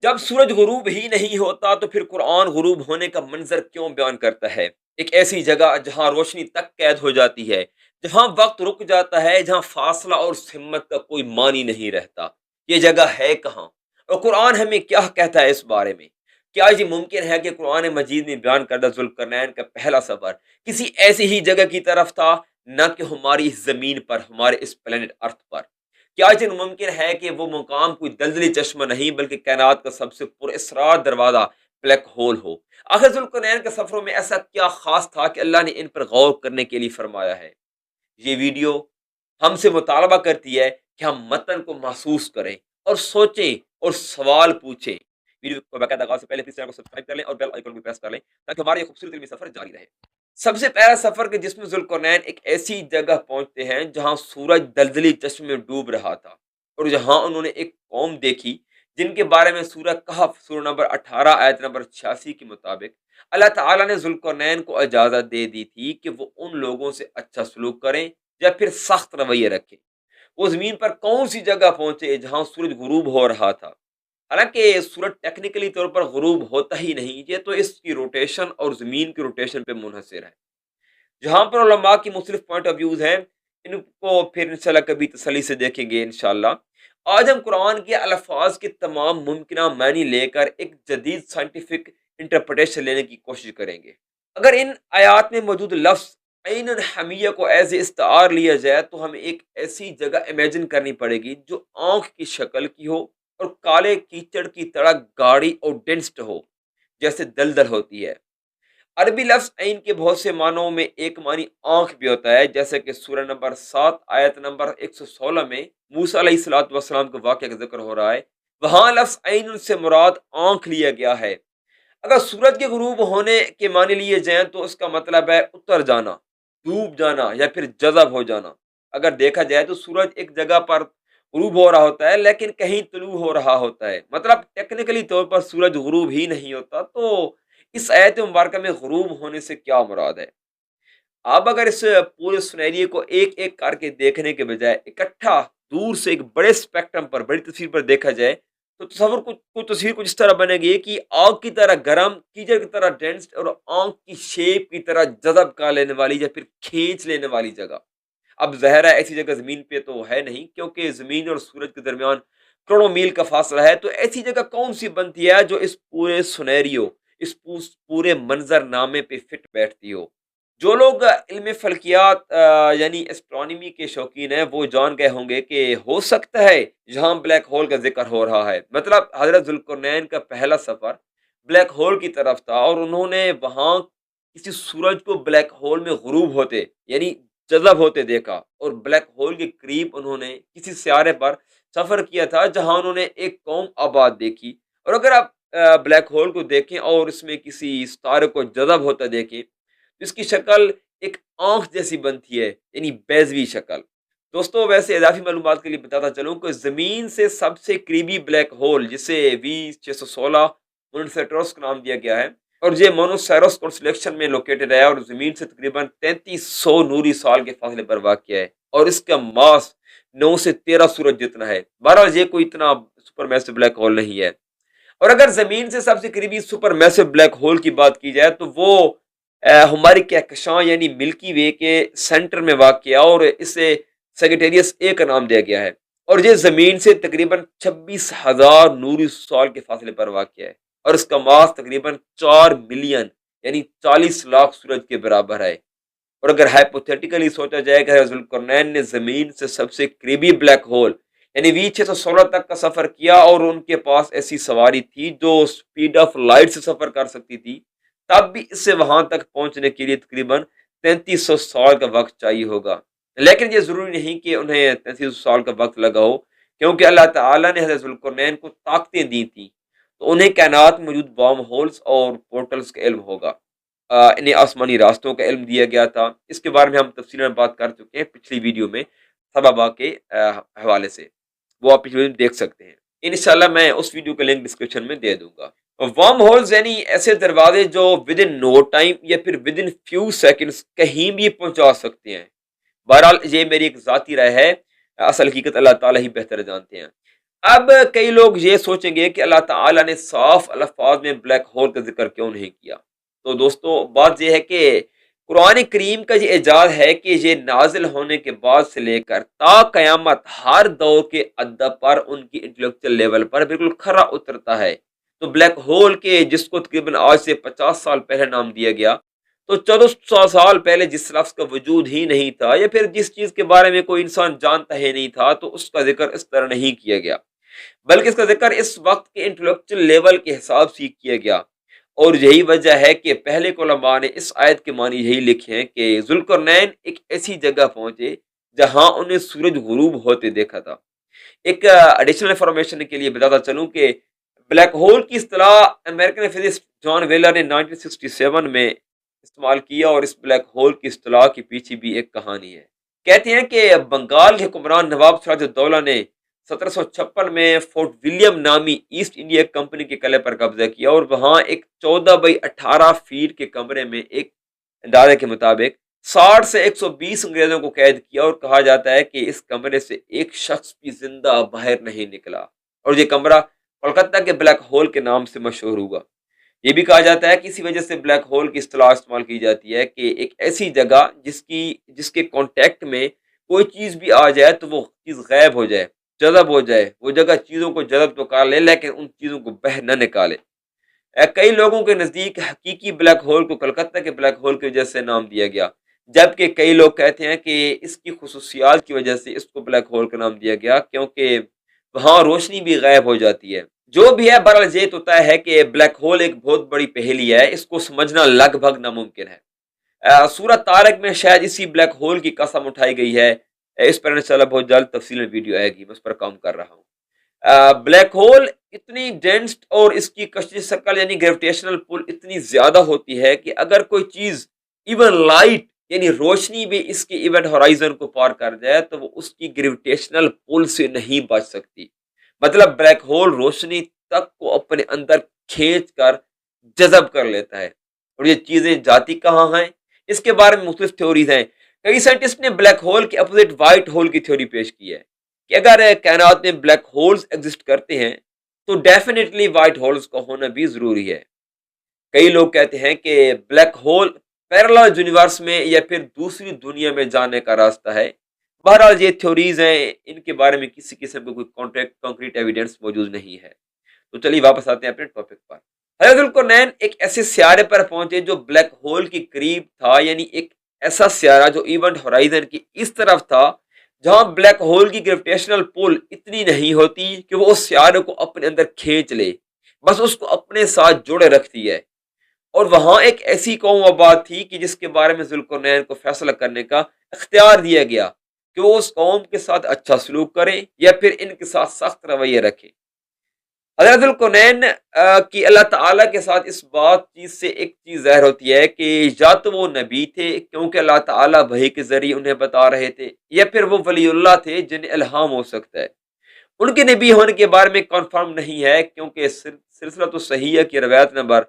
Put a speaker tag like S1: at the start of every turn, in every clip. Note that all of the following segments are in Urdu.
S1: جب سورج غروب ہی نہیں ہوتا تو پھر قرآن غروب ہونے کا منظر کیوں بیان کرتا ہے؟ ایک ایسی جگہ جہاں روشنی تک قید ہو جاتی ہے، جہاں وقت رک جاتا ہے، جہاں فاصلہ اور سمت کا کوئی معنی نہیں رہتا، یہ جگہ ہے کہاں؟ اور قرآن ہمیں کیا کہتا ہے اس بارے میں؟ کیا یہ ممکن ہے کہ قرآن مجید میں بیان کردہ ذوالقرنین کا پہلا سفر کسی ایسی ہی جگہ کی طرف تھا، نہ کہ ہماری اس زمین پر، ہمارے اس پلانٹ ارتھ پر؟ کیا یہ ممکن ہے کہ وہ مقام کوئی دلدلی چشمہ نہیں بلکہ کائنات کا سب سے پر اسرار دروازہ بلیک ہول ہو؟ آخر ذوالقرنین کے سفروں میں ایسا کیا خاص تھا کہ اللہ نے ان پر غور کرنے کے لیے فرمایا ہے؟ یہ ویڈیو ہم سے مطالبہ کرتی ہے کہ ہم متن کو محسوس کریں اور سوچیں اور سوال پوچھیں۔ ویڈیو کو باقاعدہ آغاز سے پہلے پلیز چینل کو سبسکرائب کر لیں اور بیل آئیکن کو پریس کر لیں تاکہ ہمارا یہ خوبصورت علمی سفر جاری رہے۔ سب سے پہلا سفر کہ جس میں ذوالقرنین ایک ایسی جگہ پہنچتے ہیں جہاں سورج دلدلی چشم میں ڈوب رہا تھا، اور جہاں انہوں نے ایک قوم دیکھی جن کے بارے میں سورہ کہف سورہ نمبر 18 آیت نمبر 86 کے مطابق اللہ تعالیٰ نے ذوالقرنین کو اجازت دے دی تھی کہ وہ ان لوگوں سے اچھا سلوک کریں یا پھر سخت رویہ رکھیں۔ وہ زمین پر کون سی جگہ پہنچے جہاں سورج غروب ہو رہا تھا؟ حالانکہ سورج ٹیکنیکلی طور پر غروب ہوتا ہی نہیں، یہ تو اس کی روٹیشن اور زمین کی روٹیشن پہ منحصر ہے۔ جہاں پر علماء کی مختلف پوائنٹ آف ویوز ہیں، ان کو پھر انشاءاللہ کبھی تسلی سے دیکھیں گے انشاءاللہ۔ آج ہم قرآن کے الفاظ کے تمام ممکنہ معنی لے کر ایک جدید سائنٹیفک انٹرپریٹیشن لینے کی کوشش کریں گے۔ اگر ان آیات میں موجود لفظ عین حمیہ کو ایز استعار لیا جائے تو ہمیں ایک ایسی جگہ امیجن کرنی پڑے گی جو آنکھ کی شکل کی ہو اور کالے کیچڑ کی طرح گاڑی اور ڈینسٹ ہو، جیسے دلدل ہوتی ہے۔ عربی لفظ عین کے بہت سے معنوں میں ایک معنی آنکھ بھی ہوتا ہے، جیسے کہ سورہ نمبر 7 آیت نمبر 116 میں موسیٰ علیہ الصلوۃ والسلام کے واقعہ کا ذکر ہو رہا ہے، وہاں لفظ عین سے مراد آنکھ لیا گیا ہے۔ اگر سورج کے غروب ہونے کے معنی لیے جائیں تو اس کا مطلب ہے اتر جانا، ڈوب جانا یا پھر جذب ہو جانا۔ اگر دیکھا جائے تو سورج ایک جگہ پر غروب ہو رہا ہوتا ہے لیکن کہیں طلوع ہو رہا ہوتا ہے، مطلب ٹیکنیکلی طور پر سورج غروب ہی نہیں ہوتا۔ تو اس آیت مبارکہ میں غروب ہونے سے کیا مراد ہے؟ آپ اگر اس پورے سنیریے کو ایک ایک کر کے دیکھنے کے بجائے اکٹھا دور سے ایک بڑے اسپیکٹرم پر، بڑی تصویر پر دیکھا جائے تو تصور کو تصویر کچھ اس طرح بنے گی کہ آگ کی طرح گرم، کیچڑ کی طرح ڈینس اور آنکھ کی شیپ کی طرح جذب کر لینے والی یا پھر کھینچ لینے والی جگہ۔ اب ظاہر ہے ایسی جگہ زمین پہ تو ہے نہیں، کیونکہ زمین اور سورج کے درمیان کروڑوں میل کا فاصلہ ہے، تو ایسی جگہ کون سی بنتی ہے جو اس پورے سنیریو، اس پورے منظر نامے پہ فٹ بیٹھتی ہو؟ جو لوگ علم فلکیات یعنی اسٹرانومی کے شوقین ہیں وہ جان گئے ہوں گے کہ ہو سکتا ہے جہاں بلیک ہول کا ذکر ہو رہا ہے، مطلب حضرت ذوالقرنین کا پہلا سفر بلیک ہول کی طرف تھا، اور انہوں نے وہاں کسی سورج کو بلیک ہول میں غروب ہوتے یعنی جذب ہوتے دیکھا، اور بلیک ہول کے قریب انہوں نے کسی سیارے پر سفر کیا تھا جہاں انہوں نے ایک قوم آباد دیکھی۔ اور اگر آپ بلیک ہول کو دیکھیں اور اس میں کسی ستارے کو جذب ہوتا دیکھیں، اس کی شکل ایک آنکھ جیسی بنتی ہے، یعنی بیضوی شکل۔ دوستو ویسے اضافی معلومات کے لیے بتاتا چلوں کہ زمین سے سب سے قریبی بلیک ہول جسے وی 616 مونوسیروس کا نام دیا گیا ہے، اور یہ مونوسیروس کانسٹیلیشن میں لوکیٹڈ ہے اور زمین سے تقریباً 3300 نوری سال کے فاصلے پر واقع ہے، اور اس کا ماس 9 سے 13 سورج جتنا ہے۔ بہرحال یہ کوئی اتنا سپر میسو بلیک ہول نہیں ہے۔ اور اگر زمین سے سب سے قریبی سپر میسو بلیک ہول کی بات کی جائے تو وہ ہماری کہکشاں یعنی ملکی وے کے سینٹر میں واقع ہے، اور اسے سیگیٹیریس اے کا نام دیا گیا ہے، اور یہ زمین سے تقریباً 26,000 نوری سال کے فاصلے پر واقع ہے، اور اس کا ماس تقریباً 4 ملین یعنی 40 لاکھ سورج کے برابر ہے۔ اور اگر ہائپوتھیٹیکلی سوچا جائے کہ ذوالقرنین نے زمین سے سب سے قریبی بلیک ہول یعنی وی 616 تک کا سفر کیا، اور ان کے پاس ایسی سواری تھی جو سپیڈ آف لائٹ سے سفر کر سکتی تھی، تب بھی اس سے وہاں تک پہنچنے کے لیے تقریباً 3300 سال کا وقت چاہیے ہوگا۔ لیکن یہ ضروری نہیں کہ انہیں 3300 سال کا وقت لگا ہو، کیونکہ اللہ تعالیٰ نے حضرت ذوالقرنین کو طاقتیں دی تھیں، تو انہیں کائنات میں موجود وارم ہولز اور پورٹلز کا علم ہوگا، انہیں آسمانی راستوں کا علم دیا گیا تھا۔ اس کے بارے میں ہم تفصیل بات کر چکے ہیں پچھلی ویڈیو میں سبابا کے حوالے سے، وہ آپ پچھلی ویڈیو دیکھ سکتے ہیں۔ انشاءاللہ میں اس ویڈیو کا لنک ڈسکرپشن میں دے دوں گا۔ وارم ہولز یعنی ایسے دروازے جو ود ان نو ٹائم یا پھر ود ان فیو سیکنڈز کہیں بھی پہنچا سکتے ہیں۔ بہرحال یہ میری ایک ذاتی رائے ہے، اصل حقیقت اللہ تعالیٰ ہی بہتر جانتے ہیں۔ اب کئی لوگ یہ سوچیں گے کہ اللہ تعالیٰ نے صاف الفاظ میں بلیک ہول کا ذکر کیوں نہیں کیا؟ تو دوستو بات یہ ہے کہ قرآن کریم کا یہ اعجاز ہے کہ یہ نازل ہونے کے بعد سے لے کر تا قیامت ہر دور کے ادب پر ان کی انٹلیکچل لیول پر بالکل کھرا اترتا ہے۔ تو بلیک ہول کے جس کو تقریباً آج سے 50 سال پہلے نام دیا گیا، تو 1400 سال پہلے جس لفظ کا وجود ہی نہیں تھا یا پھر جس چیز کے بارے میں کوئی انسان جانتا ہی نہیں تھا، تو اس کا ذکر اس طرح نہیں کیا گیا، بلکہ اس کا ذکر اس وقت کے انٹلیکچل لیول کے حساب سے کیا گیا۔ اور یہی وجہ ہے کہ پہلے علماء نے اس آیت کے معنی یہی لکھے ہیں کہ ذوالقرنین ایک ایسی جگہ پہنچے جہاں انہیں سورج غروب ہوتے دیکھا تھا۔ ایک ایڈیشنل انفارمیشن کے لیے بتاتا چلوں کہ بلیک ہول کی اصطلاح امریکن فزسٹ جان ویلر نے 1967 میں استعمال کیا، اور اس بلیک ہول کی اصطلاح کے پیچھے بھی ایک کہانی ہے۔ کہتے ہیں کہ بنگال کے حکمران نواب سراج الدولہ نے 1756 میں فورٹ ولیم نامی ایسٹ انڈیا کمپنی کے قلعے پر قبضہ کیا، اور وہاں ایک 14 بائی 18 فیٹ کے کمرے میں ایک اندازے کے مطابق 60 سے 120 انگریزوں کو قید کیا، اور کہا جاتا ہے کہ اس کمرے سے ایک شخص بھی زندہ باہر نہیں نکلا، اور یہ کمرہ کولکتہ کے بلیک ہول کے نام سے مشہور ہوا۔ یہ بھی کہا جاتا ہے کہ اسی وجہ سے بلیک ہول کی اصطلاح استعمال کی جاتی ہے کہ ایک ایسی جگہ جس کے کانٹیکٹ میں کوئی چیز بھی آ جائے تو وہ چیز غائب ہو جائے، جذب ہو جائے، وہ جگہ چیزوں کو جذب تو کر لے لیکن ان چیزوں کو بہ نہ نکالے۔ کئی لوگوں کے نزدیک حقیقی بلیک ہول کو کلکتہ کے بلیک ہول کی وجہ سے نام دیا گیا، جبکہ کئی لوگ کہتے ہیں کہ اس کی خصوصیات کی وجہ سے اس کو بلیک ہول کا نام دیا گیا، کیونکہ وہاں روشنی بھی غائب ہو جاتی ہے۔ جو بھی ہے، بہرحال یہ تو طے ہے کہ بلیک ہول ایک بہت بڑی پہیلی ہے، اس کو سمجھنا لگ بھگ ناممکن ہے۔ سورہ طارق میں شاید اسی بلیک ہول کی قسم اٹھائی گئی ہے۔ اس پر انشاءاللہ بہت جلد تفصیل ویڈیو آئے گی، میں اس پر کام کر رہا ہوں۔ بلیک ہول اتنی ڈینسڈ اور اس کی کشش شکل یعنی گریویٹیشنل پل اتنی زیادہ ہوتی ہے کہ اگر کوئی چیز ایون لائٹ یعنی روشنی بھی اس کی ایونٹ ہورائزن کو پار کر جائے تو وہ اس کی گریویٹیشنل پل سے نہیں بچ سکتی۔ مطلب بلیک ہول روشنی تک کو اپنے اندر کھینچ کر جذب کر لیتا ہے، اور یہ چیزیں جاتی کہاں ہیں، اس کے بارے میں مختلف تھیوریز ہیں۔ کئی سائنٹسٹ نے بلیک ہول کے اپوزٹ وائٹ ہول کی تھیوری پیش کی ہے کہ اگر کائنات میں بلیک ہولز ایگزسٹ کرتے ہیں تو ڈیفینیٹلی وائٹ ہولز کا ہونا بھی ضروری ہے۔ کئی لوگ کہتے ہیں کہ بلیک ہول پیرالل یونیورس میں یا پھر دوسری دنیا میں جانے کا راستہ ہے۔ بہرحال یہ تھیوریز ہیں، ان کے بارے میں کسی قسم کا کوئی کانکریٹ ایویڈنس موجود نہیں ہے۔ تو چلیے واپس آتے ہیں اپنے ٹاپک پر۔ حضرت ذوالقرنین ایک ایسے سیارے پر پہنچے جو بلیک ہول کے قریب تھا، یعنی ایک ایسا سیارہ جو ایونٹ ہورائزن کی اس طرف تھا جہاں بلیک ہول کی گریویٹیشنل پل اتنی نہیں ہوتی کہ وہ اس سیارے کو اپنے اندر کھینچ لے، بس اس کو اپنے ساتھ جوڑے رکھتی ہے۔ اور وہاں ایک ایسی قوم آباد تھی کہ جس کے بارے میں ذوالقرنین کو فیصلہ کرنے کا اختیار دیا گیا کہ وہ اس قوم کے ساتھ اچھا سلوک کرے یا پھر ان کے ساتھ سخت رویہ رکھے۔ حضرت ذوالقرنین کی اللہ تعالیٰ کے ساتھ اس بات چیز سے ایک چیز ظاہر ہوتی ہے کہ یا تو وہ نبی تھے کیونکہ اللہ تعالیٰ وحی کے ذریعے انہیں بتا رہے تھے، یا پھر وہ ولی اللہ تھے جنہیں الہام ہو سکتا ہے۔ ان کے نبی ہونے کے بارے میں کنفرم نہیں ہے، کیونکہ سلسلہ تو صحیح کی روایت نمبر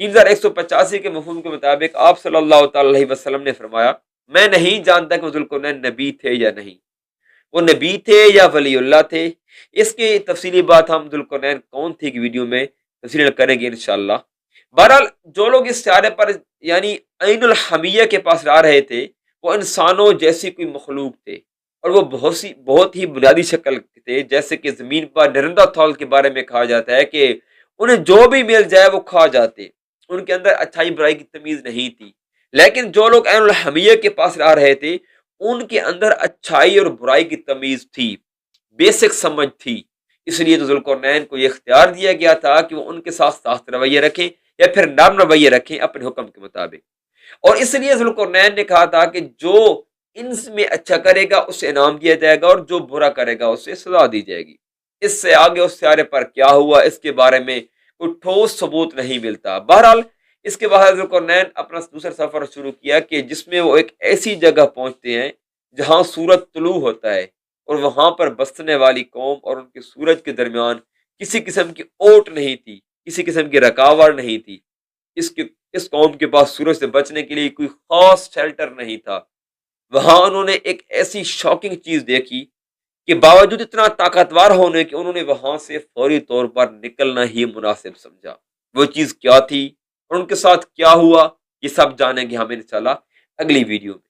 S1: 3185 کے مفہوم کے مطابق آپ صلی اللہ تعالی علیہ وسلم نے فرمایا، میں نہیں جانتا کہ ذوالقرنین نبی تھے یا نہیں، وہ نبی تھے یا ولی اللہ تھے۔ اس کی تفصیلی بات ہم ذوالقرنین کون تھے کی ویڈیو میں تفصیل کریں گے انشاءاللہ۔ بہرحال جو لوگ اس سیارے پر یعنی عین الحمیہ کے پاس آ رہے تھے وہ انسانوں جیسی کوئی مخلوق تھے، اور وہ بہت ہی بنیادی شکل تھے، جیسے کہ زمین پر نرندہ تھال کے بارے میں کہا جاتا ہے کہ انہیں جو بھی مل جائے وہ کھا جاتے، ان کے اندر اچھائی برائی کی تمیز نہیں تھی۔ لیکن جو لوگ عین الحمیہ کے پاس آ رہے تھے ان کے اندر اچھائی اور برائی کی تمیز تھی، بیسک سمجھ تھی۔ اس لیے تو ذوالقرنین کو یہ اختیار دیا گیا تھا کہ وہ ان کے ساتھ سخت رویہ رکھیں یا پھر نرم رویہ رکھیں اپنے حکم کے مطابق۔ اور اس لیے ذوالقرنین نے کہا تھا کہ جو ان میں اچھا کرے گا اسے انعام دیا جائے گا، اور جو برا کرے گا اسے سزا دی جائے گی۔ اس سے آگے اس سیارے پر کیا ہوا اس کے بارے میں کوئی ٹھوس ثبوت نہیں ملتا۔ بہرحال اس کے بعد ذوالقرنین اپنا دوسرا سفر شروع کیا کہ جس میں وہ ایک ایسی جگہ پہنچتے ہیں جہاں سورج طلوع ہوتا ہے، اور وہاں پر بسنے والی قوم اور ان کے سورج کے درمیان کسی قسم کی اوٹ نہیں تھی، کسی قسم کی رکاوٹ نہیں تھی۔ اس قوم کے پاس سورج سے بچنے کے لیے کوئی خاص شیلٹر نہیں تھا۔ وہاں انہوں نے ایک ایسی شاکنگ چیز دیکھی کے باوجود اتنا طاقتور ہونے کہ انہوں نے وہاں سے فوری طور پر نکلنا ہی مناسب سمجھا۔ وہ چیز کیا تھی اور ان کے ساتھ کیا ہوا، یہ سب جانیں گے ہم انشاءاللہ اگلی ویڈیو میں۔